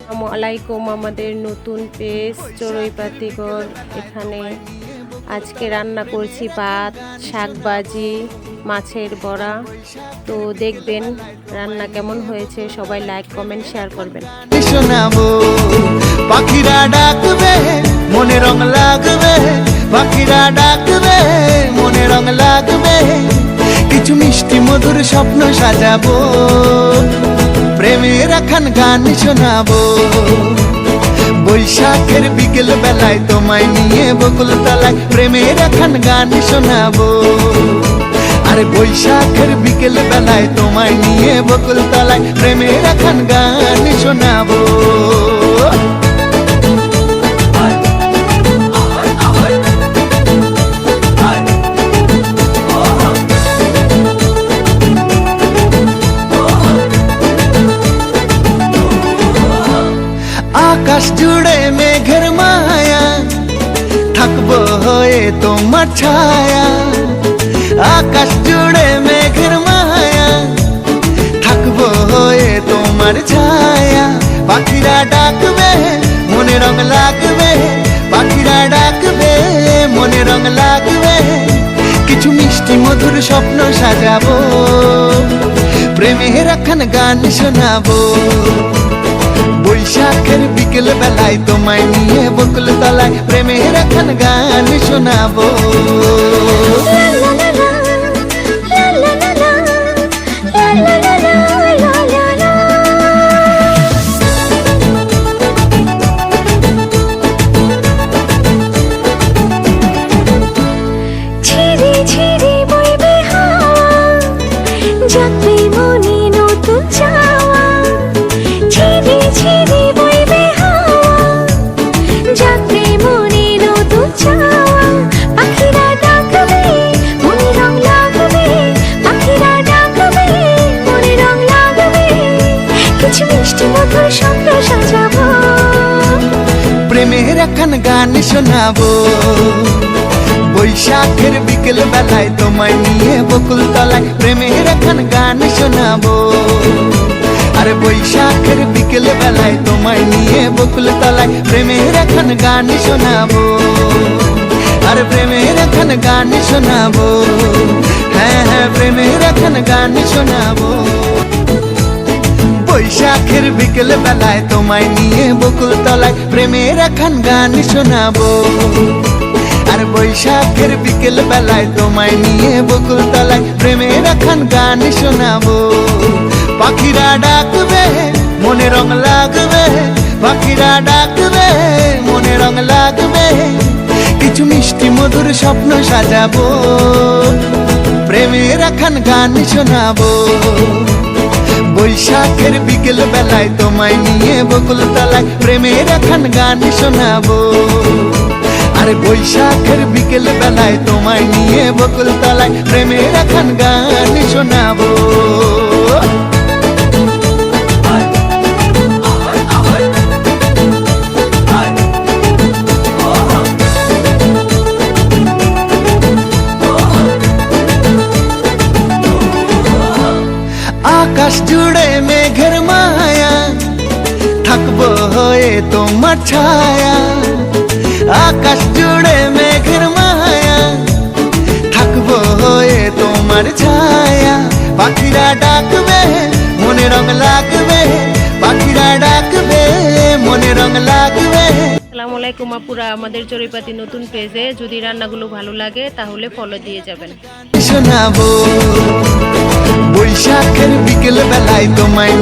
আসসালামু আলাইকুম। আমাদের নতুন পেজ চড়ুইপাতিঘর। এখানে আজকে রান্না করছি ভাত, শাকভাজি, মাছের বড়া। তো দেখবেন রান্না কেমন হয়েছে। সবাই লাইক কমেন্ট শেয়ার করবেন। শোনাবো পাখিরা ডাকবে, মনে রং লাগবে, পাখিরা ডাকবে, মনে রং লাগবে, কিছু মিষ্টি মধুর স্বপ্ন সাজাবো, প্রেমের এখন গান শোনাবো। বৈশাখের বিকেল বেলায় তোমায় নিয়ে বকুল তলায় প্রেমের এখন গান শোনাবো। আরে বৈশাখের বিকেল বেলায় তোমায় নিয়ে বকুল তলায় প্রেমের এখন গান শোনাবো। আকাশ জুড়ে মেঘের মায়া, থাকবো হয়ে তোমার ছায়া। আকাশ জুড়ে মেঘের মায়া, থাকবো হয়ে তোমার ছায়া। পাখিরা ডাকবে, মনে রং লাগবে, পাখিরা ডাকবে, মনে রং লাগবে, কিছু মিষ্টি মধুর স্বপ্ন সাজাবো, প্রেমের এখন গান শোনাবো। বৈশাখের বিকেল বেলায় তোমায় নিয়ে বকুল তলায় প্রেমের এখন গান শোনাবো। প্রেমের এখন গান শোনাবো। বৈশাখের বিকেল বেলায় তোমায় নিয়ে বকুল তলায় প্রেমের এখন গান শোনাবো। আরে বৈশাখের বিকেল বেলায় তোমায় নিয়ে বকুল তলায় প্রেমের এখন গান শোনাবো। আরে প্রেমের এখন গান শোনাবো। হ্যাঁ হ্যাঁ, প্রেমের এখন গান শোনাবো। বৈশাখের বিকেল বেলায় তোমায় নিয়ে বকুল তলায় প্রেমের এখন গান শোনাবো। আর বৈশাখের বিকেল বেলায় তোমায় নিয়ে বকুল তলায় প্রেমের এখন গান শোনাবো। পাখিরা ডাকবে, মনে রং লাগবে, পাখিরা ডাকবে, মনে রং লাগবে, কিছু মিষ্টি মধুর স্বপ্ন সাজাবো, প্রেমের এখন গান শোনাবো। বৈশাখের বিকেল বেলায় তোমায় নিয়ে বকুল তলায় প্রেমের এখন গান শোনাবো। আর বৈশাখের বিকেল বেলায় তোমায় নিয়ে বকুল তলায় প্রেমের এখন গান শোনাবো। আকাশ জুড়ে মেঘের মায়া, থাকবো হয়ে তোমার ছায়া। আকাশ জুড়ে মেঘের মায়া, থাকবো হয়ে তোমার ছায়া। পাখিরা ডাকবে, মনে রং লাগবে, পাখিরা ডাকবে, মনে রং লাগবে। আসসালামু আলাইকুম আপুরা। আমাদের চড়ুইপাতি নতুন পেজে যদি রান্নাগুলো ভালো লাগে তাহলে ফলো দিয়ে যাবেন। শোনাবো বৈশাখের বিকেল বেলায় তোমায়